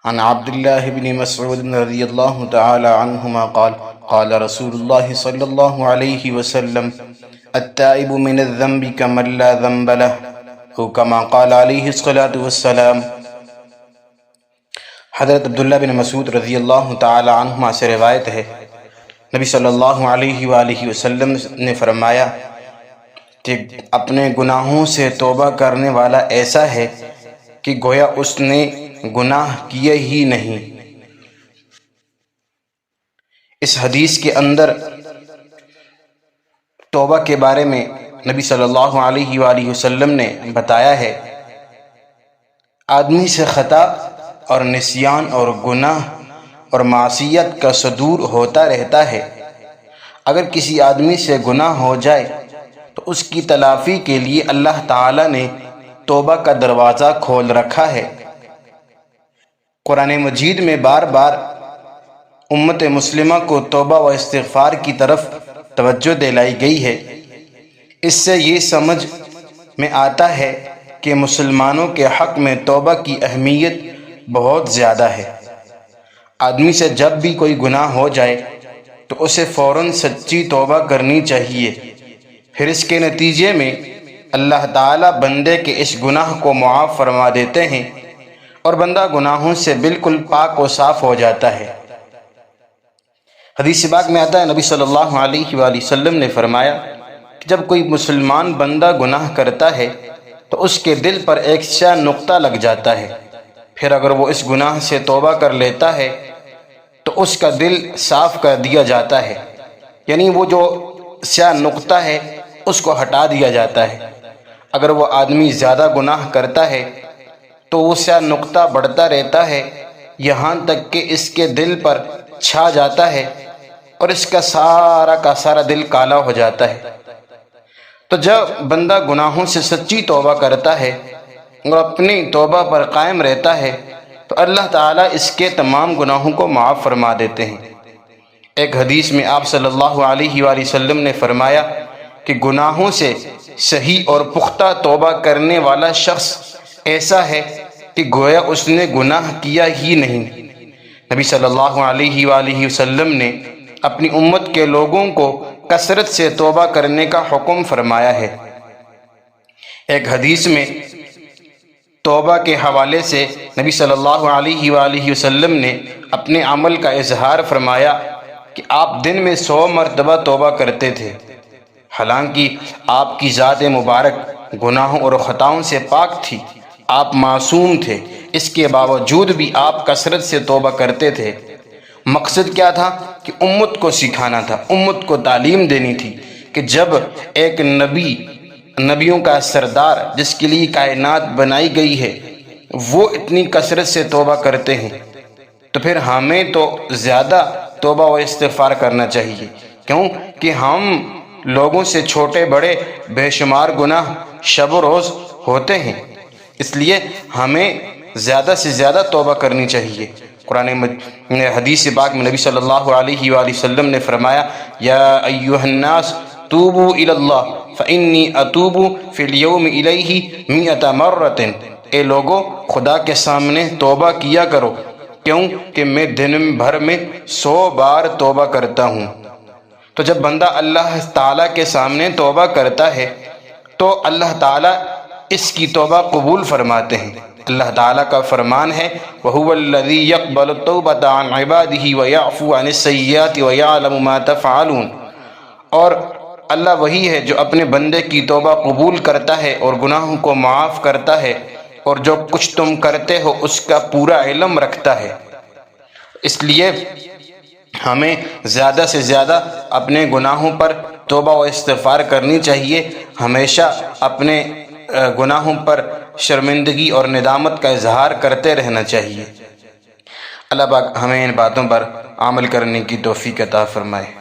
عن عبد الله بن مسعود رضي الله تعالى عنهما قال قال رسول الله صلى الله عليه وسلم التائب من الذنب كمن لا ذنب له او كما قال عليه الصلاة والسلام۔ حضرت عبداللہ بن مسعود رضی اللہ تعالی عنہما سے روایت ہے، نبی صلی اللہ علیہ وآلہ وسلم نے فرمایا کہ اپنے گناہوں سے توبہ کرنے والا ایسا ہے کہ گویا اس نے گناہ کیے ہی نہیں۔ اس حدیث کے اندر توبہ کے بارے میں نبی صلی اللہ علیہ وآلہ وسلم نے بتایا ہے، آدمی سے خطا اور نسیان اور گناہ اور معصیت کا صدور ہوتا رہتا ہے۔ اگر کسی آدمی سے گناہ ہو جائے تو اس کی تلافی کے لیے اللہ تعالی نے توبہ کا دروازہ کھول رکھا ہے۔ قرآن مجید میں بار بار امت مسلمہ کو توبہ و استغفار کی طرف توجہ دلائی گئی ہے۔ اس سے یہ سمجھ میں آتا ہے کہ مسلمانوں کے حق میں توبہ کی اہمیت بہت زیادہ ہے۔ آدمی سے جب بھی کوئی گناہ ہو جائے تو اسے فوراً سچی توبہ کرنی چاہیے، پھر اس کے نتیجے میں اللہ تعالیٰ بندے کے اس گناہ کو معاف فرما دیتے ہیں اور بندہ گناہوں سے بالکل پاک و صاف ہو جاتا ہے۔ حدیث پاک میں آتا ہے، نبی صلی اللہ علیہ وآلہ وسلم نے فرمایا کہ جب کوئی مسلمان بندہ گناہ کرتا ہے تو اس کے دل پر ایک سیاہ نقطہ لگ جاتا ہے، پھر اگر وہ اس گناہ سے توبہ کر لیتا ہے تو اس کا دل صاف کر دیا جاتا ہے، یعنی وہ جو سیاہ نقطہ ہے اس کو ہٹا دیا جاتا ہے۔ اگر وہ آدمی زیادہ گناہ کرتا ہے تو وہ سیاہ نقطہ بڑھتا رہتا ہے یہاں تک کہ اس کے دل پر چھا جاتا ہے اور اس کا سارا دل کالا ہو جاتا ہے۔ تو جب بندہ گناہوں سے سچی توبہ کرتا ہے اور اپنی توبہ پر قائم رہتا ہے تو اللہ تعالیٰ اس کے تمام گناہوں کو معاف فرما دیتے ہیں۔ ایک حدیث میں آپ صلی اللہ علیہ وآلہ وسلم نے فرمایا کہ گناہوں سے صحیح اور پختہ توبہ کرنے والا شخص ایسا ہے کہ گویا اس نے گناہ کیا ہی نہیں۔ نبی صلی اللہ علیہ وآلہ وسلم نے اپنی امت کے لوگوں کو کثرت سے توبہ کرنے کا حکم فرمایا ہے۔ ایک حدیث میں توبہ کے حوالے سے نبی صلی اللہ علیہ وآلہ وسلم نے اپنے عمل کا اظہار فرمایا کہ آپ دن میں 100 مرتبہ توبہ کرتے تھے۔ حالانکہ آپ کی ذات مبارک گناہوں اور خطاؤں سے پاک تھی، آپ معصوم تھے، اس کے باوجود بھی آپ کثرت سے توبہ کرتے تھے۔ مقصد کیا تھا؟ کہ امت کو سکھانا تھا، امت کو تعلیم دینی تھی کہ جب ایک نبیوں کا سردار جس کے لیے کائنات بنائی گئی ہے وہ اتنی کثرت سے توبہ کرتے ہیں تو پھر ہمیں تو زیادہ توبہ و استغفار کرنا چاہیے، کیوں کہ ہم لوگوں سے چھوٹے بڑے بے شمار گناہ شب و روز ہوتے ہیں، اس لیے ہمیں زیادہ سے زیادہ توبہ کرنی چاہیے۔ حدیث پاک میں نبی صلی اللہ علیہ وآلہ وسلم نے فرمایا، یا ایھا الناس توبوا الی اللہ فانی اتوب فی اليوم الیہ 100 مرۃ۔ اے لوگو، خدا کے سامنے توبہ کیا کرو، کیوں کہ میں دن بھر میں 100 بار توبہ کرتا ہوں۔ تو جب بندہ اللہ تعالیٰ کے سامنے توبہ کرتا ہے تو اللہ تعالیٰ اس کی توبہ قبول فرماتے ہیں۔ اللہ تعالیٰ کا فرمان ہے، وَهُوَ الَّذِي يَقْبَلُ التَّوْبَةَ عَنْ عِبَادِهِ وَيَعْفُو عَنِ السَّيِّئَاتِ وَيَعْلَمُ مَا تَفْعَلُونَ۔ اور اللہ وہی ہے جو اپنے بندے کی توبہ قبول کرتا ہے اور گناہوں کو معاف کرتا ہے اور جو کچھ تم کرتے ہو اس کا پورا علم رکھتا ہے۔ اس لیے ہمیں زیادہ سے زیادہ اپنے گناہوں پر توبہ و استغفار کرنی چاہیے، ہمیشہ اپنے گناہوں پر شرمندگی اور ندامت کا اظہار کرتے رہنا چاہیے۔ اللہ پاک ہمیں ان باتوں پر عمل کرنے کی توفیق عطا فرمائے۔